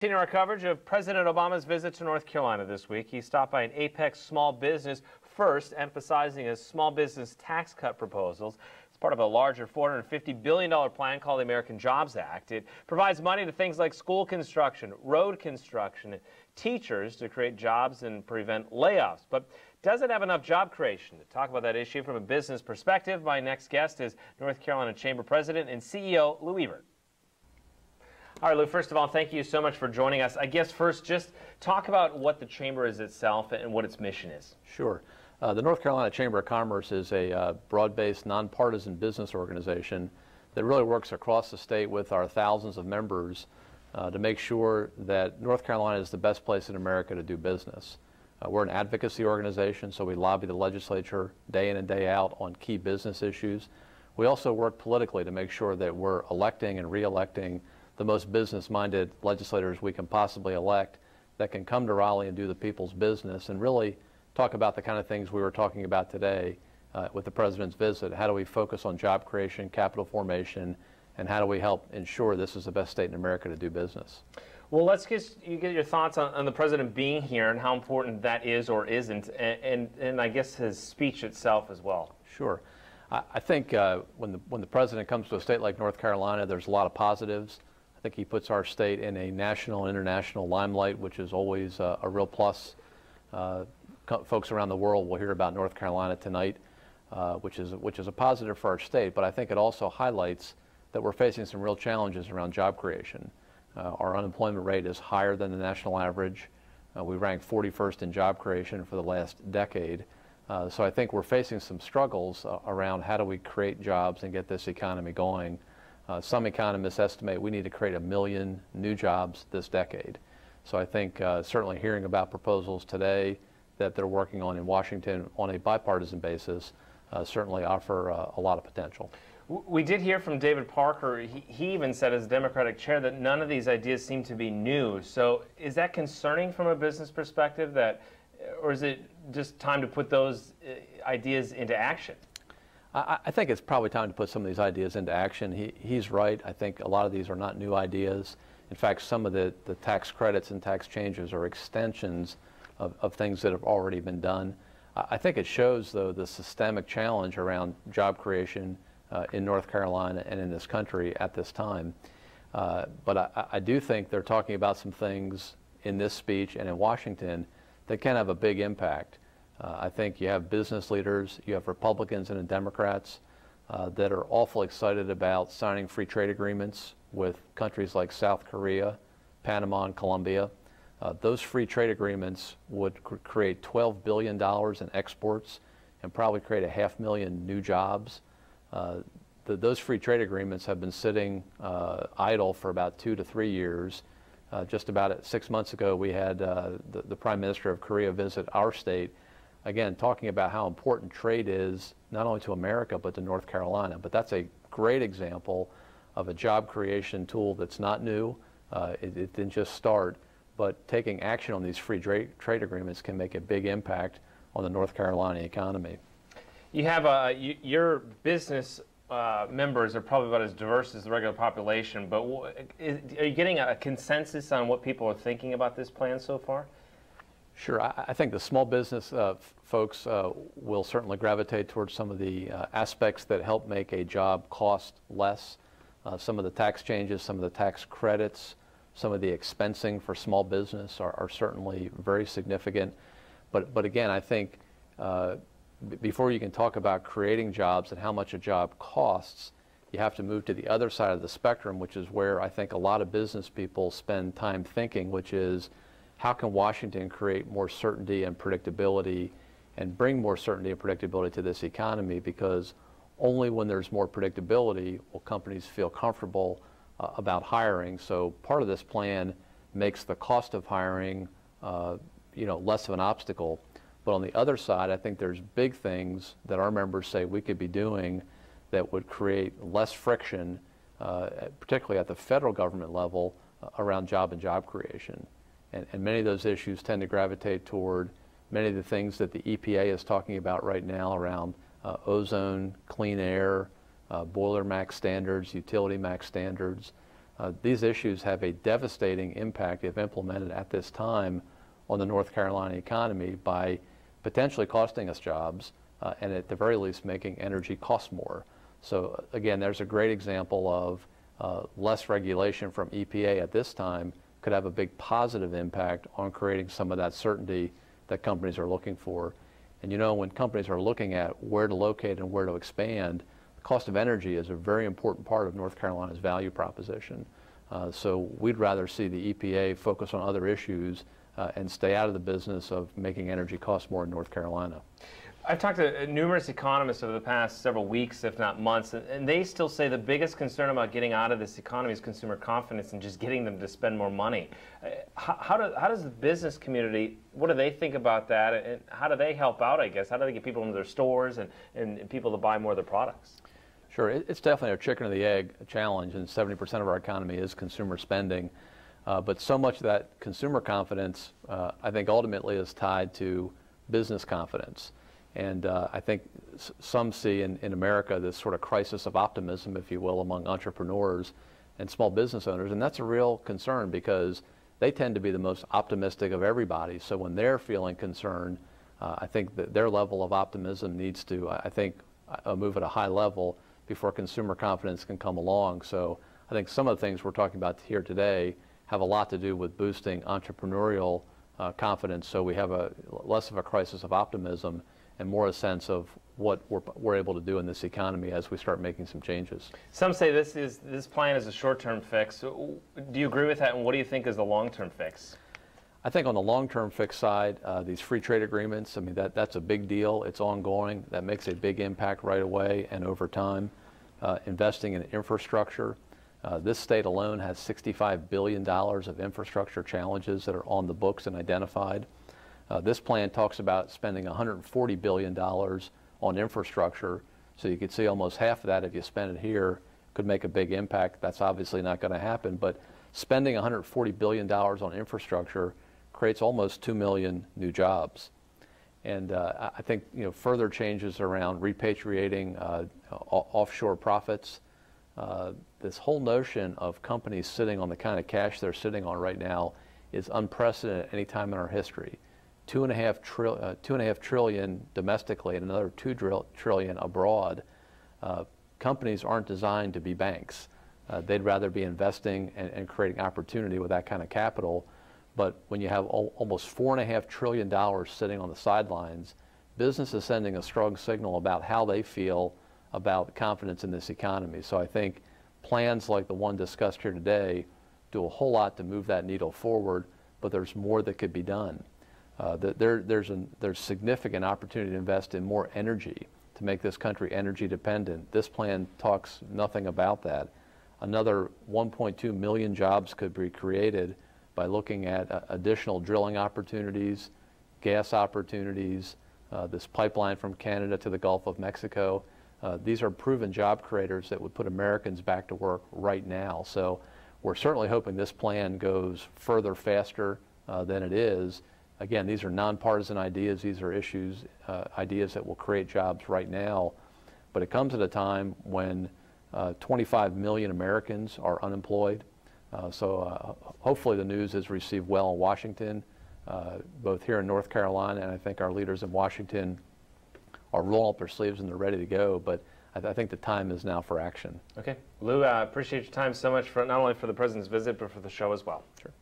Continuing our coverage of President Obama's visit to North Carolina this week, he stopped by an Apex small business first, emphasizing his small business tax cut proposals. It's part of a larger $450 billion plan called the American Jobs Act. It provides money to things like school construction, road construction, and teachers to create jobs and prevent layoffs, but doesn't have enough job creation. To talk about that issue from a business perspective, my next guest is North Carolina Chamber President and CEO Lou Evert. All right, Lou, first of all, thank you so much for joining us. I guess first, just talk about what the Chamber is itself and what its mission is. Sure. The North Carolina Chamber of Commerce is a broad-based, nonpartisan business organization that really works across the state with our thousands of members to make sure that North Carolina is the best place in America to do business. We're an advocacy organization, so we lobby the legislature day in and day out on key business issues. We also work politically to make sure that we're electing and re-electing the most business-minded legislators we can possibly elect that can come to Raleigh and do the people's business and really talk about the kind of things we were talking about today with the President's visit. How do we focus on job creation, capital formation, and how do we help ensure this is the best state in America to do business? Well, let's get your thoughts on the President being here and how important that is or isn't, and I guess his speech itself as well. Sure. I think when the President comes to a state like North Carolina, there's a lot of positives. I think he puts our state in a national and international limelight, which is always a real plus. Folks around the world will hear about North Carolina tonight, which is a positive for our state, but I think it also highlights that we're facing some real challenges around job creation. Our unemployment rate is higher than the national average. We rank 41st in job creation for the last decade. So I think we're facing some struggles around how do we create jobs and get this economy going. Some economists estimate we need to create 1 million new jobs this decade. So I think certainly hearing about proposals today that they're working on in Washington on a bipartisan basis certainly offer a lot of potential. We did hear from David Parker. He even said as Democratic chair that none of these ideas seem to be new. So is that concerning from a business perspective, or is it just time to put those ideas into action? I think it's probably time to put some of these ideas into action. He's right. I think a lot of these are not new ideas. In fact, some of the tax credits and tax changes are extensions of things that have already been done. I think it shows, though, the systemic challenge around job creation in North Carolina and in this country at this time. But I do think they're talking about some things in this speech and in Washington that can have a big impact. I think you have business leaders, you have Republicans and Democrats that are awful excited about signing free trade agreements with countries like South Korea, Panama, and Colombia. Those free trade agreements would create $12 billion in exports and probably create 500,000 new jobs. Those free trade agreements have been sitting idle for about 2 to 3 years. Just about 6 months ago, we had the Prime Minister of Korea visit our state, again, talking about how important trade is not only to America but to North Carolina. But that's a great example of a job creation tool that's not new. It didn't just start, but taking action on these free trade agreements can make a big impact on the North Carolina economy. You have your business members are probably about as diverse as the regular population, but are you getting a consensus on what people are thinking about this plan so far? Sure. I think the small business folks will certainly gravitate towards some of the aspects that help make a job cost less. Some of the tax changes, some of the tax credits, some of the expensing for small business are certainly very significant. But again, I think before you can talk about creating jobs and how much a job costs, you have to move to the other side of the spectrum, which is where I think a lot of business people spend time thinking, which is how can Washington create more certainty and predictability and bring more certainty and predictability to this economy, because only when there's more predictability will companies feel comfortable about hiring. So part of this plan makes the cost of hiring less of an obstacle. But on the other side, I think there's big things that our members say we could be doing that would create less friction, particularly at the federal government level, around job and job creation. And many of those issues tend to gravitate toward many of the things that the EPA is talking about right now around ozone, clean air, boiler max standards, utility max standards. These issues have a devastating impact if implemented at this time on the North Carolina economy by potentially costing us jobs and at the very least making energy cost more. So again, there's a great example of less regulation from EPA at this time could have a big positive impact on creating some of that certainty that companies are looking for. And you know, when companies are looking at where to locate and where to expand, the cost of energy is a very important part of North Carolina's value proposition. So we'd rather see the EPA focus on other issues and stay out of the business of making energy cost more in North Carolina. I've talked to numerous economists over the past several weeks, if not months, and they still say the biggest concern about getting out of this economy is consumer confidence and just getting them to spend more money. How does the business community, what do they think about that, and how do they help out, I guess? How do they get people into their stores and people to buy more of their products? Sure, it's definitely a chicken or the egg challenge, and 70% of our economy is consumer spending. But so much of that consumer confidence, I think, ultimately is tied to business confidence. And I think some see in America this sort of crisis of optimism, if you will, among entrepreneurs and small business owners. And that's a real concern because they tend to be the most optimistic of everybody. So when they're feeling concerned, I think that their level of optimism needs to, I think, move at a high level before consumer confidence can come along. So I think some of the things we're talking about here today have a lot to do with boosting entrepreneurial confidence, so we have less of a crisis of optimism and more a sense of what we're able to do in this economy as we start making some changes. Some say this plan is a short-term fix. Do you agree with that, and what do you think is the long-term fix? I think on the long-term fix side, these free trade agreements, I mean, that's a big deal. It's ongoing. That makes a big impact right away and over time. Investing in infrastructure. This state alone has $65 billion of infrastructure challenges that are on the books and identified. This plan talks about spending $140 billion on infrastructure, so you could see almost half of that, if you spend it here, could make a big impact. That's obviously not going to happen, but spending $140 billion on infrastructure creates almost 2 million new jobs. And I think, you know, further changes around repatriating offshore profits. This whole notion of companies sitting on the kind of cash they're sitting on right now is unprecedented at any time in our history. $2.5 trillion domestically and another $2 trillion abroad. Companies aren't designed to be banks. They'd rather be investing and creating opportunity with that kind of capital. But when you have almost $4.5 trillion sitting on the sidelines, business is sending a strong signal about how they feel about confidence in this economy. So I think plans like the one discussed here today do a whole lot to move that needle forward, but there's more that could be done. There's significant opportunity to invest in more energy to make this country energy dependent. This plan talks nothing about that. Another 1.2 million jobs could be created by looking at additional drilling opportunities, gas opportunities, this pipeline from Canada to the Gulf of Mexico. These are proven job creators that would put Americans back to work right now. So we're certainly hoping this plan goes further, faster than it is. Again, these are nonpartisan ideas. These are ideas that will create jobs right now. But it comes at a time when 25 million Americans are unemployed. So hopefully the news is received well in Washington, both here in North Carolina, and I think our leaders in Washington are rolling up their sleeves and they're ready to go. But I think the time is now for action. Okay. Lou, I appreciate your time so much, for not only for the President's visit, but for the show as well. Sure.